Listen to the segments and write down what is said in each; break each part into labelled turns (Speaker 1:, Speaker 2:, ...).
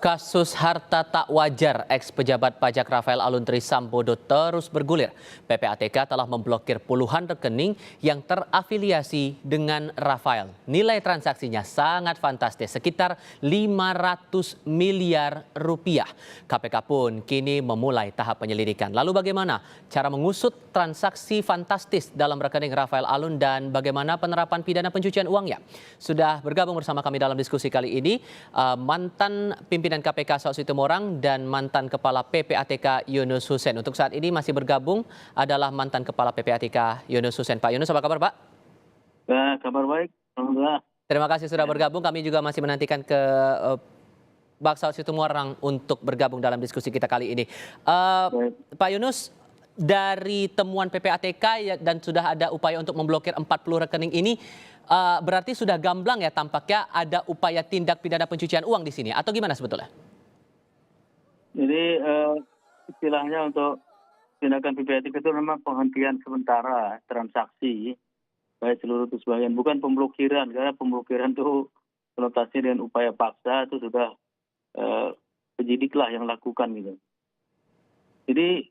Speaker 1: Kasus harta tak wajar ex-pejabat pajak Rafael Aluntri Sambodo terus bergulir. PPATK telah memblokir puluhan rekening yang terafiliasi dengan Rafael. Nilai transaksinya sangat fantastis, sekitar 500 miliar rupiah. KPK pun kini memulai tahap penyelidikan. Lalu bagaimana cara mengusut transaksi fantastis dalam rekening Rafael Alun dan bagaimana penerapan pidana pencucian uangnya? Sudah bergabung bersama kami dalam diskusi kali ini mantan pimpinan KPK Saud Situmorang dan mantan Kepala PPATK Yunus Hussein. Untuk saat ini masih bergabung adalah mantan Kepala PPATK Yunus Hussein. Pak Yunus, apa kabar Pak?
Speaker 2: Ya, kabar baik. Alhamdulillah.
Speaker 1: Terima kasih sudah bergabung. Kami juga masih menantikan ke Pak Saud Situmorang untuk bergabung dalam diskusi kita kali ini. Pak Yunus, dari temuan PPATK dan sudah ada upaya untuk memblokir 40 rekening ini, berarti sudah gamblang ya tampaknya ada upaya tindak pidana pencucian uang di sini atau gimana sebetulnya?
Speaker 2: Jadi istilahnya untuk tindakan PPATK itu memang penghentian sementara transaksi baik seluruh atau sebagian, bukan pemblokiran, karena pemblokiran itu konotasinya dengan upaya paksa itu sudah penyidik lah yang lakukan gitu. Jadi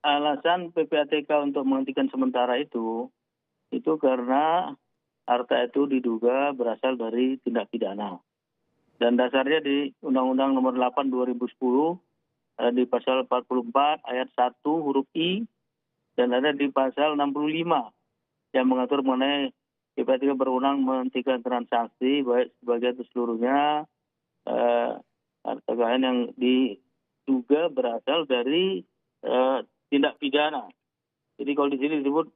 Speaker 2: alasan PPATK untuk menghentikan sementara itu karena harta itu diduga berasal dari tindak pidana. Dan dasarnya di Undang-Undang Nomor 8 2010 di pasal 44 ayat 1 huruf I dan ada di pasal 65 yang mengatur mengenai PPATK berwenang menghentikan transaksi baik sebagian atau seluruhnya harta kekayaan yang diduga berasal dari tindak pidana. Jadi kalau di sini disebut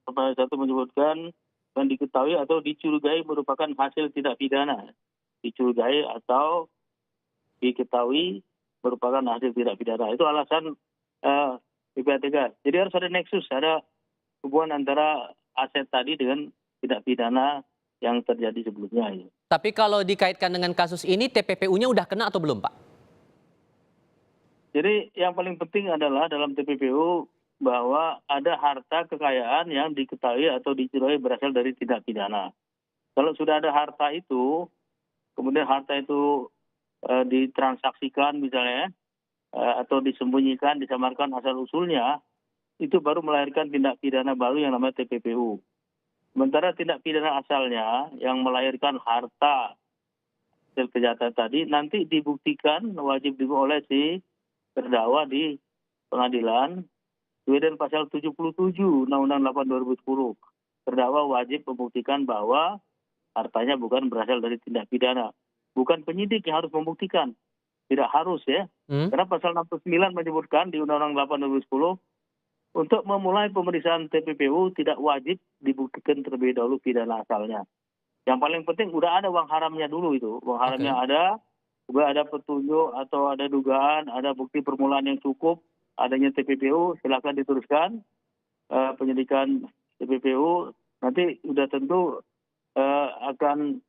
Speaker 2: pasal 1 menyebutkan yang diketahui atau dicurigai merupakan hasil tindak pidana. Dicurigai atau diketahui merupakan hasil tindak pidana. Itu alasan PPATK. Jadi harus ada nexus, ada hubungan antara aset tadi dengan tindak pidana yang terjadi sebelumnya.
Speaker 1: Tapi kalau dikaitkan dengan kasus ini, TPPU-nya udah kena atau belum, Pak?
Speaker 2: Jadi yang paling penting adalah dalam TPPU bahwa ada harta kekayaan yang diketahui atau dicurigai berasal dari tindak pidana. Kalau sudah ada harta itu, kemudian harta itu ditransaksikan misalnya, atau disembunyikan, disamarkan asal-usulnya, itu baru melahirkan tindak pidana baru yang namanya TPPU. Sementara tindak pidana asalnya yang melahirkan harta hasil kejahatan tadi, nanti dibuktikan, wajib dibuktikan oleh si terdakwa di pengadilan. Kemudian pasal 77 Undang-Undang 8 2010, terdakwa wajib membuktikan bahwa hartanya bukan berasal dari tindak pidana. Bukan penyidik yang harus membuktikan. Tidak harus ya. Karena pasal 69 menyebutkan di Undang-Undang 8 2010, untuk memulai pemeriksaan TPPU tidak wajib dibuktikan terlebih dahulu pidana asalnya. Yang paling penting udah ada uang haramnya dulu itu. Uang haramnya ada, juga ada petunjuk atau ada dugaan, ada bukti permulaan yang cukup, adanya TPPU, silakan diteruskan penyidikan TPPU. Nanti sudah tentu akan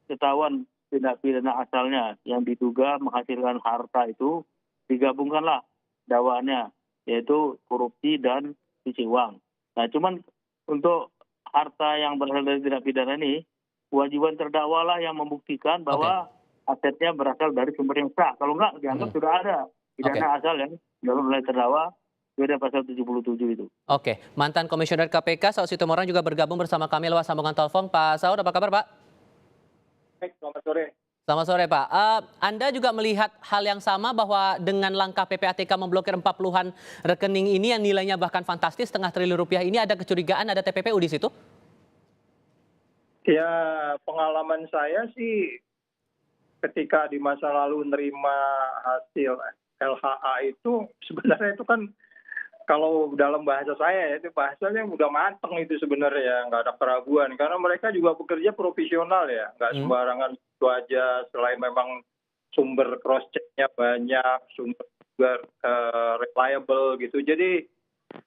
Speaker 2: ketahuan tindak pidana asalnya yang diduga menghasilkan harta itu, digabungkanlah dakwaannya, yaitu korupsi dan cuci uang. Nah, cuman untuk harta yang berasal dari tindak pidana ini, kewajiban terdakwa lah yang membuktikan bahwa asetnya berasal dari sumber yang sah. Kalau enggak, dianggap sudah ada pidana asal yang dalam oleh terdakwa, beda pasal 77 itu.
Speaker 1: Oke, mantan Komisioner KPK Saud Situmorang juga bergabung bersama kami lewat sambungan telepon. Pak Saud, apa kabar Pak?
Speaker 2: Baik, selamat sore.
Speaker 1: Selamat sore Pak. Anda juga melihat hal yang sama bahwa dengan langkah PPATK memblokir 40-an rekening ini yang nilainya bahkan fantastis, setengah triliun rupiah ini, ada kecurigaan ada TPPU di situ?
Speaker 3: Ya, pengalaman saya sih ketika di masa lalu nerima hasil LHA itu sebenarnya itu kan kalau dalam bahasa saya ya, itu bahasanya udah mateng itu sebenarnya, nggak ada keraguan karena mereka juga bekerja profesional ya, nggak sembarangan itu aja. Selain memang sumber cross checknya banyak, sumber juga reliable gitu. Jadi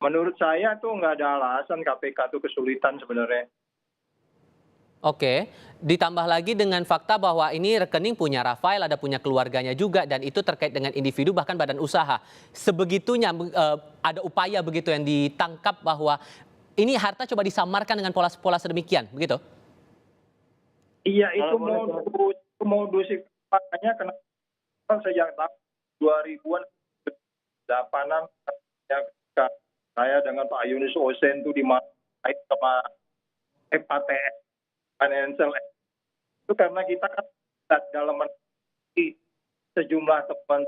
Speaker 3: menurut saya tuh nggak ada alasan KPK tuh kesulitan sebenarnya.
Speaker 1: Oke, ditambah lagi dengan fakta bahwa ini rekening punya Rafael, ada punya keluarganya juga, dan itu terkait dengan individu bahkan badan usaha. Sebegitunya ada upaya begitu yang ditangkap bahwa ini harta coba disamarkan dengan pola sedemikian, begitu?
Speaker 3: Iya, itu modus makanya kenapa kan sejak tahun 2000-an, 8-an, ya, ketika saya dengan Pak Yunus Osen itu dimarahin sama FATF, Financial, itu karena kita kan dalam menemukan sejumlah teman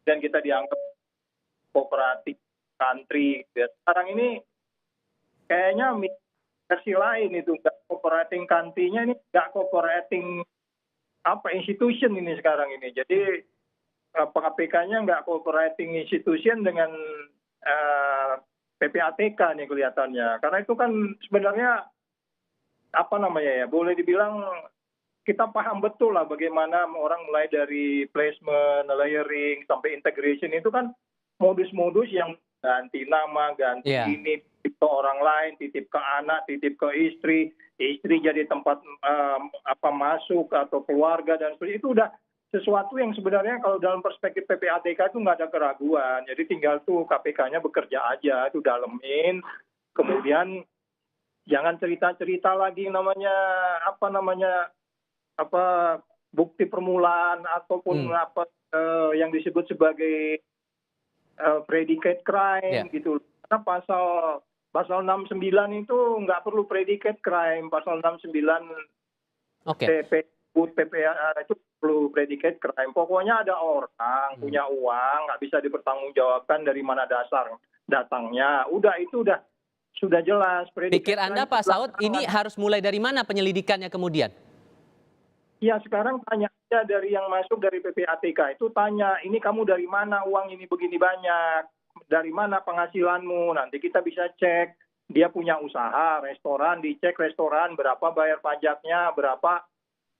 Speaker 3: dan kita dianggap kooperatif country. Sekarang ini kayaknya versi lain itu, nggak cooperating country-nya ini nggak cooperating institution ini sekarang ini. Jadi KPK-nya nggak cooperating institution dengan PPATK nih kelihatannya. Karena itu kan sebenarnya boleh dibilang kita paham betul lah bagaimana orang mulai dari placement, layering, sampai integration itu kan modus-modus yang ganti nama, ganti ini, titip ke orang lain, titip ke anak, titip ke istri jadi tempat masuk atau keluarga dan sebagainya. Itu udah sesuatu yang sebenarnya kalau dalam perspektif PPATK itu nggak ada keraguan. Jadi tinggal tuh KPK-nya bekerja aja, itu dalemin, kemudian jangan cerita-cerita lagi bukti permulaan ataupun yang disebut sebagai predicate crime gitu. Karena pasal 69 itu nggak perlu predicate crime, pasal 69 PPA itu perlu predicate crime. Pokoknya ada orang punya uang nggak bisa dipertanggungjawabkan dari mana datangnya. Sudah jelas.
Speaker 1: Pikir Anda Pak Saud ini harus mulai dari mana penyelidikannya kemudian?
Speaker 3: Ya sekarang tanya aja dari yang masuk dari PPATK itu, tanya ini kamu dari mana uang ini begini banyak, dari mana penghasilanmu, nanti kita bisa cek dia punya usaha restoran, dicek restoran berapa bayar pajaknya, berapa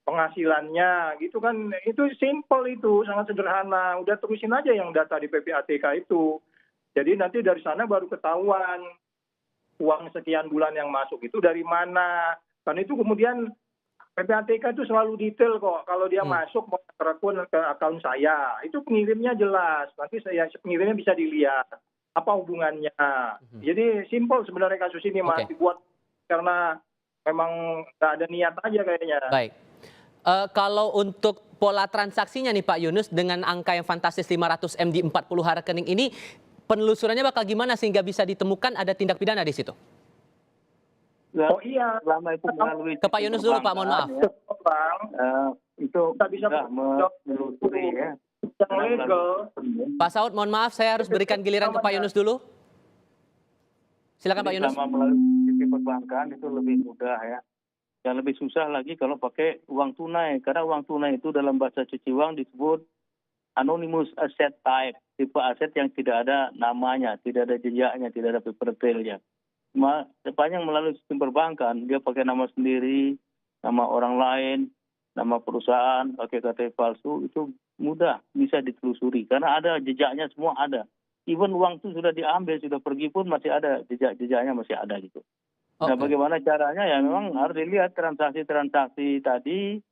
Speaker 3: penghasilannya gitu kan. Itu simple, itu sangat sederhana, udah terusin aja yang data di PPATK itu. Jadi nanti dari sana baru ketahuan uang sekian bulan yang masuk itu dari mana. Kan itu kemudian PPATK itu selalu detail kok. Kalau dia masuk mau ke akun saya, itu pengirimnya jelas. Nanti pengirimnya bisa dilihat apa hubungannya. Jadi simpel sebenarnya kasus ini, Mas. Dibuat karena memang nggak ada niat aja kayaknya.
Speaker 1: Baik. Kalau untuk pola transaksinya nih Pak Yunus, dengan angka yang fantastis 500 M di 40 rekening ini, penelusurannya bakal gimana sehingga bisa ditemukan ada tindak pidana di situ?
Speaker 3: Oh iya,
Speaker 2: selama itu melalui
Speaker 1: ke Pak Yunus dulu Pak, mohon maaf.
Speaker 2: Itu
Speaker 3: kita bisa
Speaker 2: menelusuri ya.
Speaker 1: Pak Saud, mohon maaf saya harus berikan giliran ke Pak Yunus dulu. Silakan Pak Yunus.
Speaker 2: Selama melalui sistem perbankan itu lebih mudah ya. Yang lebih susah lagi kalau pakai uang tunai, karena uang tunai itu dalam bahasa cuci uang disebut anonymous asset type, tipe aset yang tidak ada namanya, tidak ada jejaknya, tidak ada paper trail-nya. Sepanjang melalui sistem perbankan, dia pakai nama sendiri, nama orang lain, nama perusahaan, pakai KTP palsu, itu mudah bisa ditelusuri. Karena ada jejaknya, semua ada. Even uang itu sudah diambil, sudah pergi pun masih ada, jejak-jejaknya masih ada gitu. Nah bagaimana caranya ya memang harus dilihat transaksi-transaksi tadi,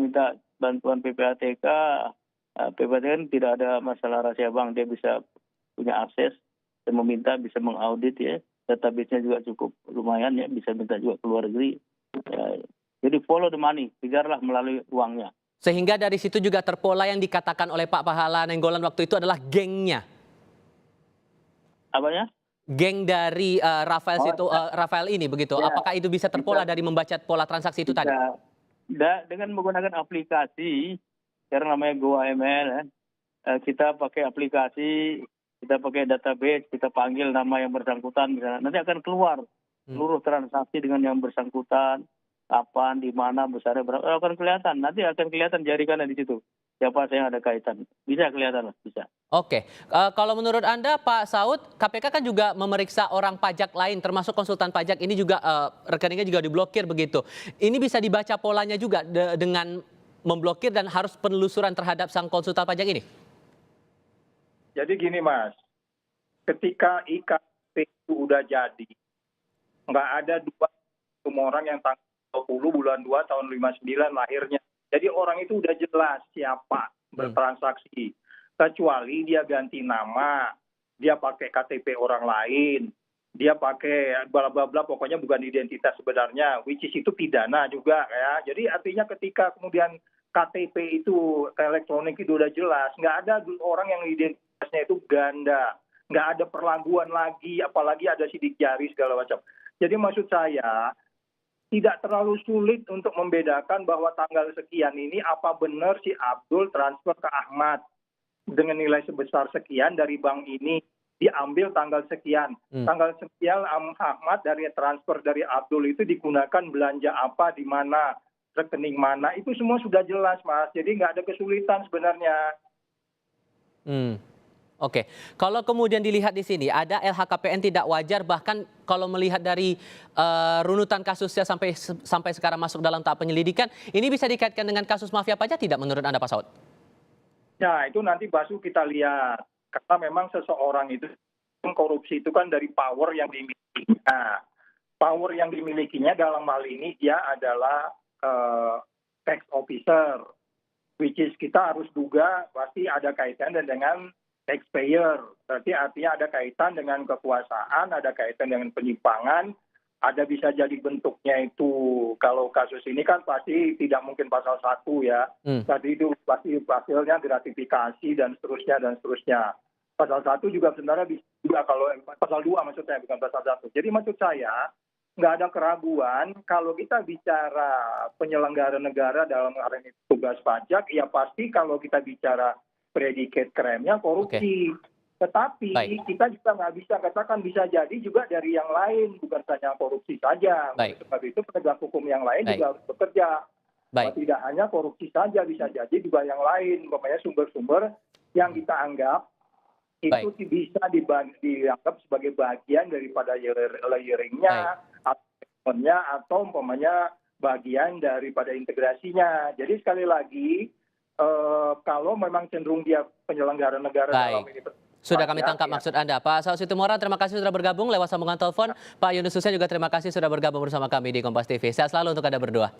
Speaker 2: minta bantuan PPATK. PPATK kan tidak ada masalah rahasia bank, dia bisa punya akses dan meminta bisa mengaudit ya. Database-nya juga cukup lumayan ya, bisa minta juga ke luar negeri. Jadi follow the money, kejarlah melalui uangnya.
Speaker 1: Sehingga dari situ juga terpola yang dikatakan oleh Pak Pahala Nainggolan waktu itu adalah gengnya.
Speaker 2: Apanya?
Speaker 1: Geng dari Rafael ini begitu. Ya. Apakah itu bisa terpola dari membaca pola transaksi itu tadi?
Speaker 2: Dengan menggunakan aplikasi, karena namanya GoAML, kita pakai aplikasi, kita pakai database, kita panggil nama yang bersangkutan, misalnya. Nanti akan keluar seluruh transaksi dengan yang bersangkutan, kapan, di mana, besarnya berapa, akan kelihatan. Nanti akan kelihatan jaringannya di situ. Siapa yang ada kaitan. Bisa kelihatan, bisa.
Speaker 1: Oke. Kalau menurut Anda, Pak Saud, KPK kan juga memeriksa orang pajak lain, termasuk konsultan pajak ini juga rekeningnya juga diblokir begitu. Ini bisa dibaca polanya juga dengan memblokir dan harus penelusuran terhadap sang konsultan pajak ini?
Speaker 3: Jadi gini Mas, ketika IKP itu udah jadi, nggak ada orang yang tanggal 20 bulan 2 tahun 59 lahirnya. Jadi orang itu udah jelas siapa bertransaksi. Kecuali dia ganti nama, dia pakai KTP orang lain, dia pakai bla bla bla, pokoknya bukan identitas sebenarnya, which is itu pidana juga ya. Jadi artinya ketika kemudian KTP itu elektronik itu udah jelas, nggak ada orang yang identitasnya itu ganda, nggak ada perlaguan lagi, apalagi ada sidik jari segala macam. Jadi maksud saya tidak terlalu sulit untuk membedakan bahwa tanggal sekian ini apa benar si Abdul transfer ke Ahmad dengan nilai sebesar sekian dari bank ini diambil tanggal sekian. Tanggal sekian Ahmad dari transfer dari Abdul itu digunakan belanja apa, di mana, rekening mana, itu semua sudah jelas, Mas. Jadi nggak ada kesulitan sebenarnya.
Speaker 1: Oke, kalau kemudian dilihat di sini ada LHKPN tidak wajar, bahkan kalau melihat dari runutan kasusnya sampai sekarang masuk dalam tahap penyelidikan, ini bisa dikaitkan dengan kasus mafia pajak tidak menurut Anda, Pak Saud?
Speaker 3: Nah, itu nanti Basu kita lihat. Karena memang seseorang itu, korupsi itu kan dari power yang dimilikinya. Power yang dimilikinya dalam hal ini dia adalah tax officer, which is kita harus duga pasti ada kaitan dengan taxpayer. Berarti artinya ada kaitan dengan kekuasaan, ada kaitan dengan penyimpangan, ada bisa jadi bentuknya itu, kalau kasus ini kan pasti tidak mungkin pasal 1 ya. Tadi itu pasti hasilnya gratifikasi dan seterusnya dan seterusnya. Pasal 1 juga sebenarnya bisa juga, kalau pasal 2 maksudnya, bukan pasal 1. Jadi maksud saya nggak ada keraguan kalau kita bicara penyelenggara negara dalam hal ini tugas pajak, ya pasti kalau kita bicara predikat kremnya korupsi. Tetapi kita juga nggak bisa katakan, bisa jadi juga dari yang lain, bukan saja korupsi saja. Sebab itu penegak hukum yang lain juga harus bekerja. Tidak hanya korupsi saja, bisa jadi juga yang lain. Umpamanya sumber-sumber yang kita anggap itu bisa dianggap sebagai bagian daripada layering-nya, atau umpamanya bagian daripada integrasinya. Jadi sekali lagi, kalau memang cenderung dia penyelenggara negara dalam ini.
Speaker 1: Sudah kami tangkap maksud Anda. Pak Saud Situmorang, terima kasih sudah bergabung lewat sambungan telepon. Pak Yunus Hussein juga terima kasih sudah bergabung bersama kami di Kompas TV. Sehat selalu untuk Anda berdua.